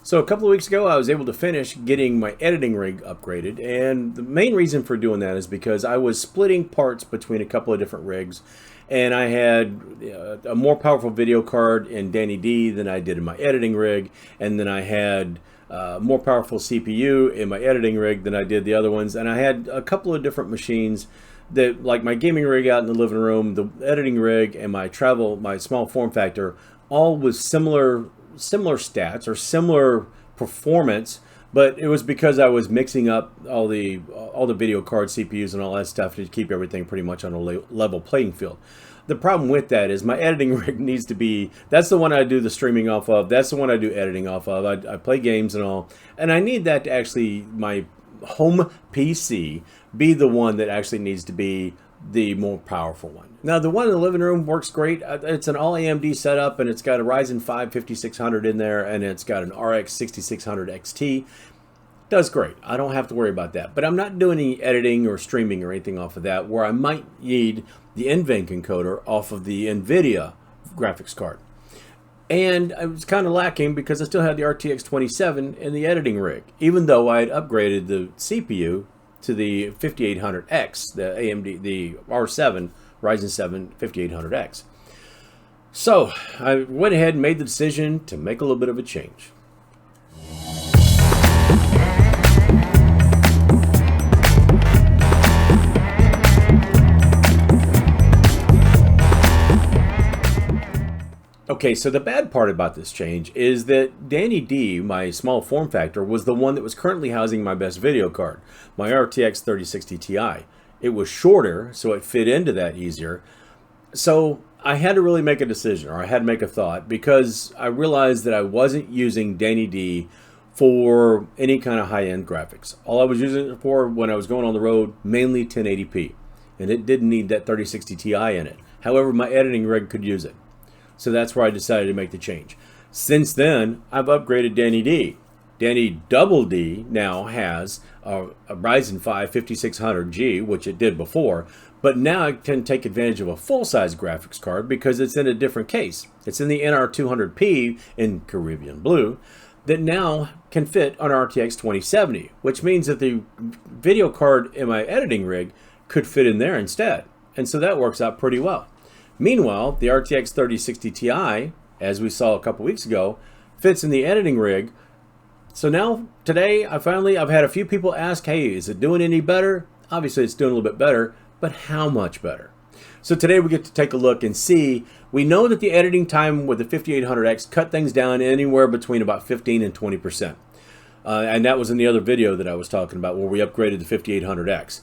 So a couple of weeks ago, I was able to finish getting my editing rig upgraded, and the main reason for doing that is because I was splitting parts between a couple of different rigs, and I had a more powerful video card in Danny D than I did in my editing rig, and then I had more powerful CPU in my editing rig than I did the other ones, and I had a couple of different machines that, like my gaming rig out in the living room, the editing rig, and my small form factor, all with similar stats or similar performance, but it was because I was mixing up all the video card CPUs and all that stuff to keep everything pretty much on a level playing field. The problem with that is my editing rig needs to be, that's the one I do the streaming off of, that's the one I do editing off of, I play games and all, and I need that to actually, my home PC, be the one that actually needs to be the more powerful one. Now the one in the living room works great. It's an all AMD setup, and it's got a Ryzen 5 5600 in there, and it's got an RTX3060 XT. Does great. I don't have to worry about that. But I'm not doing any editing or streaming or anything off of that, where I might need the NVENC encoder off of the NVIDIA graphics card. And I was kind of lacking because I still had the RTX27 in the editing rig, even though I had upgraded the CPU to the 5800X, the AMD, the R7, Ryzen 7 5800X. So I went ahead and made the decision to make a little bit of a change. Okay, so the bad part about this change is that Danny D, my small form factor, was the one that was currently housing my best video card, my RTX 3060 Ti. It was shorter, so it fit into that easier. So I had to really make a decision, or I had to make a thought, because I realized that I wasn't using Danny D for any kind of high-end graphics. All I was using it for when I was going on the road, mainly 1080p, and it didn't need that 3060 Ti in it. However, my editing rig could use it. So that's where I decided to make the change. Since then, I've upgraded Danny D. Danny Double D now has a Ryzen 5 5600G, which it did before, but now it can take advantage of a full-size graphics card because it's in a different case. It's in the NR200P in Caribbean Blue that now can fit on RTX 2070, which means that the video card in my editing rig could fit in there instead. And so that works out pretty well. Meanwhile, the RTX 3060 Ti, as we saw a couple weeks ago, fits in the editing rig. So now, today, I've had a few people ask, hey, is it doing any better? Obviously, it's doing a little bit better, but how much better? So today we get to take a look and see. We know that the editing time with the 5800X cut things down anywhere between about 15 and 20%. And that was in the other video that I was talking about where we upgraded the 5800X.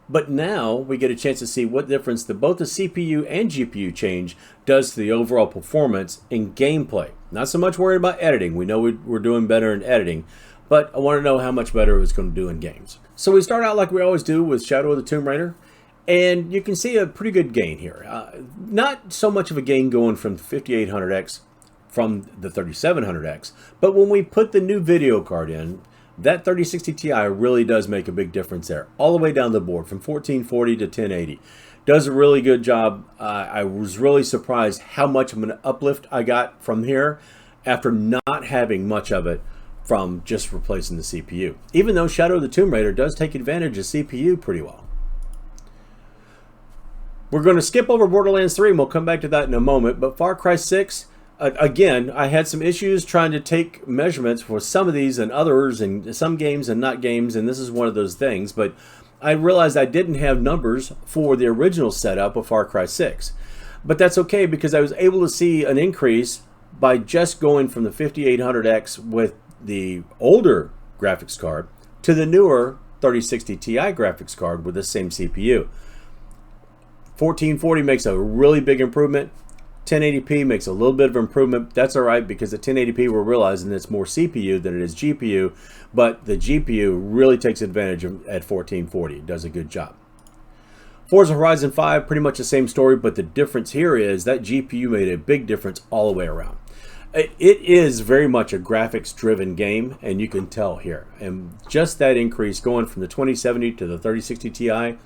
But now we get a chance to see what difference that both the CPU and GPU change does to the overall performance in gameplay. Not so much worried about editing. We know we're doing better in editing, but I want to know how much better it's going to do in games. So we start out like we always do with Shadow of the Tomb Raider, and you can see a pretty good gain here. Not so much of a gain going from 5800X from the 3700X, but when we put the new video card in, that 3060 Ti really does make a big difference there, all the way down the board from 1440 to 1080. Does a really good job. I was really surprised how much of an uplift I got from here after not having much of it from just replacing the CPU. Even though Shadow of the Tomb Raider does take advantage of CPU pretty well. We're going to skip over Borderlands 3 and we'll come back to that in a moment, but Far Cry 6, again, I had some issues trying to take measurements for some of these and others, and some games and not games, and this is one of those things, but I realized I didn't have numbers for the original setup of Far Cry 6. But that's okay because I was able to see an increase by just going from the 5800X with the older graphics card to the newer 3060 Ti graphics card with the same CPU. 1440 makes a really big improvement. 1080p makes a little bit of improvement. That's all right because at 1080p we're realizing it's more CPU than it is GPU, but the GPU really takes advantage of at 1440. It does a good job. Forza Horizon 5, pretty much the same story, but the difference here is that GPU made a big difference all the way around. It is very much a graphics-driven game, and you can tell here. And just that increase going from the 2070 to the 3060 Ti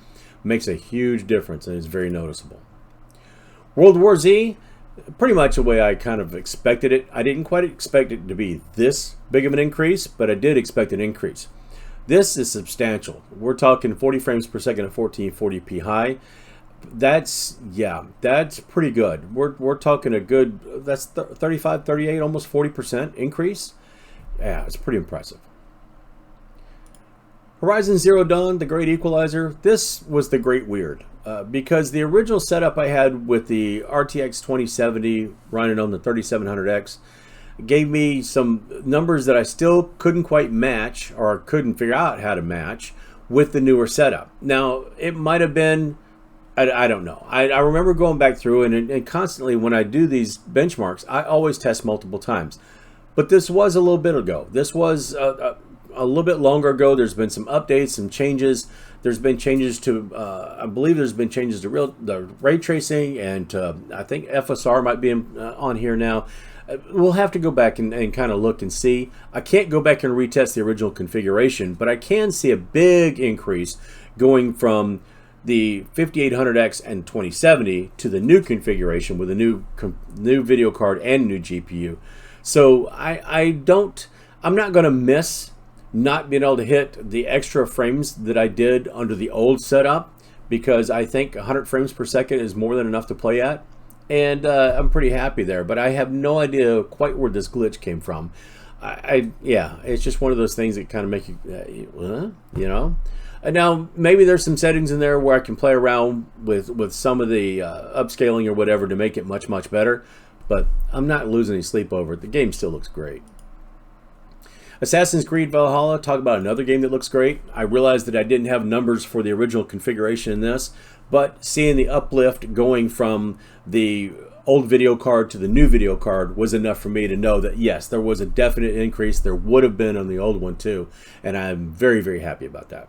makes a huge difference, and it's very noticeable. World War Z, Pretty much the way I kind of expected it. I didn't quite expect it to be this big of an increase, but I did expect an increase. This is substantial. We're talking 40 frames per second at 1440p high. That's pretty good. We're talking a good, that's 35, 38, almost 40% increase. Yeah, it's pretty impressive. Horizon Zero Dawn, the Great Equalizer. This was the Great Weird. Because the original setup I had with the RTX 2070 running on the 3700X gave me some numbers that I still couldn't quite match, or couldn't figure out how to match with the newer setup. Now, it might have been, I don't know. I remember going back through and constantly when I do these benchmarks, I always test multiple times. But this was a little bit ago. This was a little bit longer ago. There's been some updates, some changes. There's been changes to, I believe there's been changes to the ray tracing, and I think FSR might be on here now. We'll have to go back and kind of look and see. I can't go back and retest the original configuration, but I can see a big increase going from the 5800X and 2070 to the new configuration with a new video card and new GPU. So I'm not going to miss not being able to hit the extra frames that I did under the old setup, because I think 100 frames per second is more than enough to play at, and I'm pretty happy there. But I have no idea quite where this glitch came from. Yeah, it's just one of those things that kind of make you, you know. And now maybe there's some settings in there where I can play around with some of the upscaling or whatever to make it much better. But I'm not losing any sleep over it. The game still looks great. Assassin's Creed Valhalla, talk about another game that looks great. I realized that I didn't have numbers for the original configuration in this, but seeing the uplift going from the old video card to the new video card was enough for me to know that yes, there was a definite increase. There would have been on the old one too, and I'm very happy about that.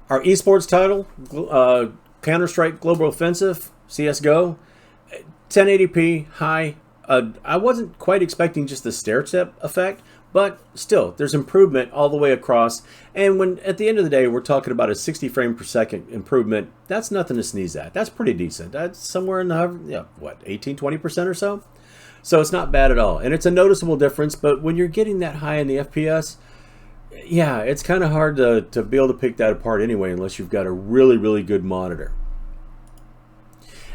Our esports title, Counter-Strike Global Offensive, CSGO, 1080p high. I wasn't quite expecting just the stair-step effect, but still, there's improvement all the way across. And when at the end of the day, we're talking about a 60 frame per second improvement, that's nothing to sneeze at. That's pretty decent. That's somewhere in the, what, 18-20% or so? So it's not bad at all. And it's a noticeable difference, but when you're getting that high in the FPS, yeah, it's kind of hard to be able to pick that apart anyway, unless you've got a really good monitor.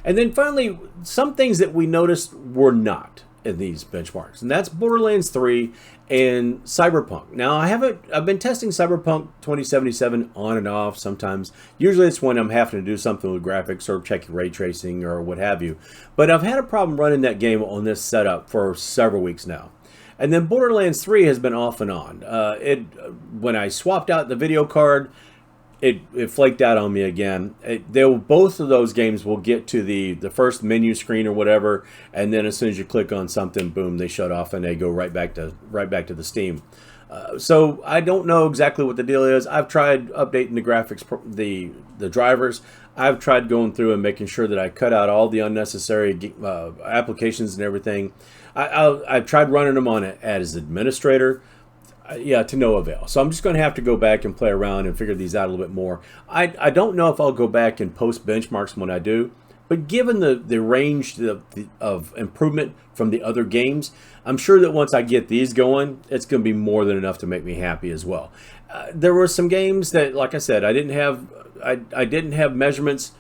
And then finally, some things that we noticed were not in these benchmarks, and that's Borderlands 3 and Cyberpunk. Now, I've been testing Cyberpunk 2077 on and off sometimes. Usually it's when I'm having to do something with graphics or checking ray tracing or what have you. But I've had a problem running that game on this setup for several weeks now. And then Borderlands 3 has been off and on. When I swapped out the video card, it flaked out on me again. Both of those games will get to the first menu screen or whatever, and then as soon as you click on something, boom, they shut off and they go right back to the Steam. So I don't know exactly what the deal is. I've tried updating the graphics, the drivers. I've tried going through and making sure that I cut out all the unnecessary applications and everything. I've tried running them on it as administrator. Yeah, to no avail. So I'm just going to have to go back and play around and figure these out a little bit more. I don't know if I'll go back and post benchmarks when I do, but given the range of improvement from the other games, I'm sure that once I get these going, it's going to be more than enough to make me happy as well. There were some games that, like I said, I didn't have measurements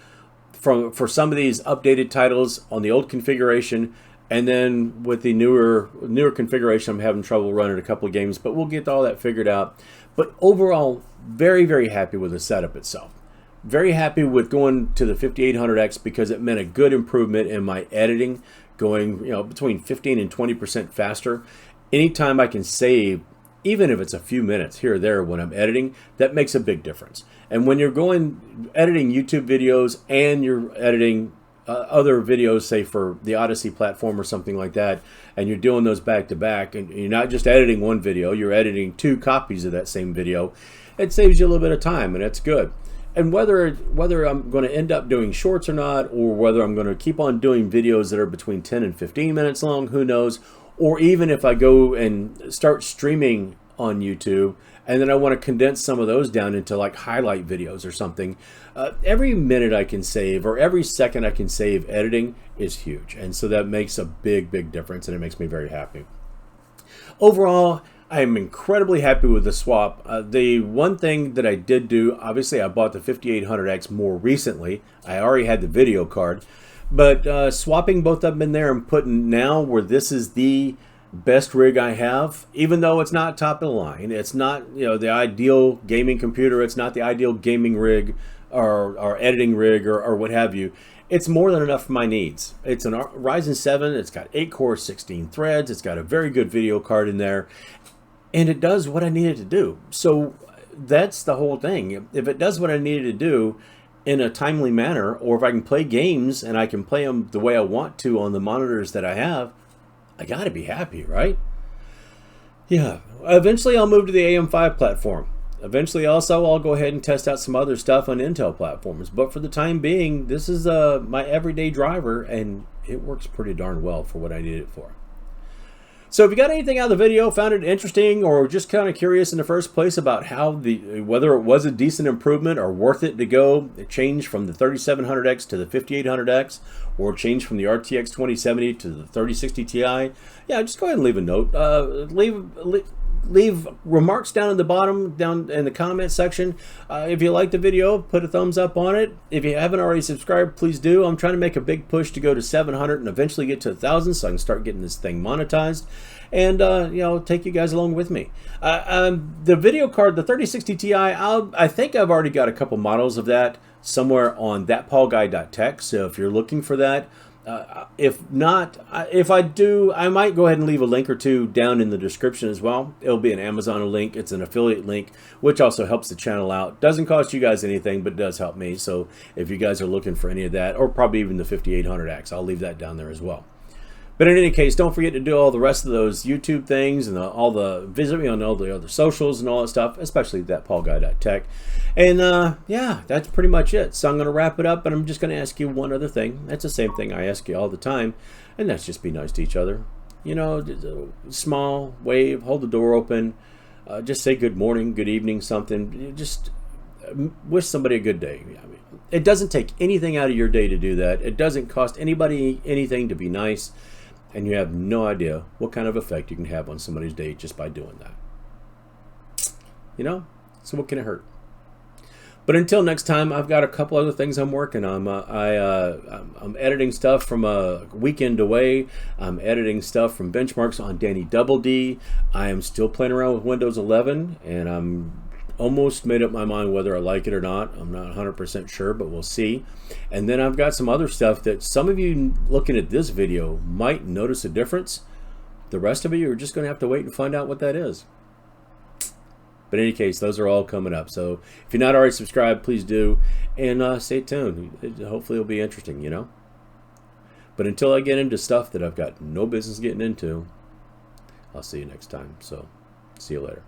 for some of these updated titles on the old configuration. And then with the newer configuration, I'm having trouble running a couple of games, but we'll get all that figured out. But overall, very happy with the setup itself. Very happy with going to the 5800X because it meant a good improvement in my editing, going between 15 and 20% faster. Anytime I can save, even if it's a few minutes here or there when I'm editing, that makes a big difference. And when you're editing YouTube videos and you're editing other videos, say for the Odysee platform or something like that, and you're doing those back to back, and you're not just editing one video, you're editing 2 copies of that same video, it saves you a little bit of time, and it's good. And whether I'm going to end up doing shorts or not, or whether I'm going to keep on doing videos that are between 10 and 15 minutes long, who knows, or even if I go and start streaming on YouTube, and then I want to condense some of those down into like highlight videos or something. Every minute I can save, or every second I can save editing is huge. And so that makes a big, big difference, and it makes me very happy. Overall, I am incredibly happy with the swap. The one thing that I did do, obviously I bought the 5800X more recently. I already had the video card, but swapping both of them in there and putting now where this is the best rig I have, even though it's not top of the line, it's not, you know, the ideal gaming computer, it's not the ideal gaming rig or editing rig or what have you. It's more than enough for my needs. It's an Ryzen 7, it's got 8 cores, 16 threads, it's got a very good video card in there, and it does what I need it to do. So that's the whole thing. If it does what I need it to do in a timely manner, or if I can play games and I can play them the way I want to on the monitors that I have, I gotta be happy, right? Yeah, eventually I'll move to the AM5 platform. Eventually also I'll go ahead and test out some other stuff on Intel platforms. But for the time being, this is my everyday driver, and it works pretty darn well for what I need it for. So if you got anything out of the video, found it interesting, or just kind of curious in the first place about how whether it was a decent improvement or worth it to go change from the 3700X to the 5800X, or change from the RTX 2070 to the 3060 Ti, yeah, just go ahead and leave a note. Leave remarks down at the bottom, down in the comment section. If you like the video, put a thumbs up on it. If you haven't already subscribed, please do. I'm trying to make a big push to go to 700 and eventually get to 1,000 so I can start getting this thing monetized, and you know, take you guys along with me. The video card, the 3060 Ti, I think I've already got a couple models of that somewhere on ThatPaulGuy.tech, so if you're looking for that, if not, if I do, I might go ahead and leave a link or two down in the description as well. It'll be an Amazon link. It's an affiliate link, which also helps the channel out. Doesn't cost you guys anything, but does help me. So if you guys are looking for any of that, or probably even the 5800X, I'll leave that down there as well. But in any case, don't forget to do all the rest of those YouTube things and visit me on all the other socials and all that stuff, especially ThatPaulGuy.tech. And yeah, that's pretty much it. So I'm going to wrap it up, but I'm just going to ask you one other thing. That's the same thing I ask you all the time, and that's just be nice to each other. You know, small, wave, hold the door open, just say good morning, good evening, something. Just wish somebody a good day. I mean, it doesn't take anything out of your day to do that. It doesn't cost anybody anything to be nice. And you have no idea what kind of effect you can have on somebody's day just by doing that. You know? So what can it hurt? But until next time, I've got a couple other things I'm working on. I'm editing stuff from a weekend away. I'm editing stuff from benchmarks on Danny Double D. I am still playing around with Windows 11, and I'm almost made up my mind whether I like it or not. I'm not 100% sure, but we'll see. And then I've got some other stuff that some of you looking at this video might notice a difference. The rest of you are just going to have to wait and find out what that is. But in any case, those are all coming up. So if you're not already subscribed, please do. And stay tuned. Hopefully it'll be interesting, you know. But until I get into stuff that I've got no business getting into, I'll see you next time. So see you later.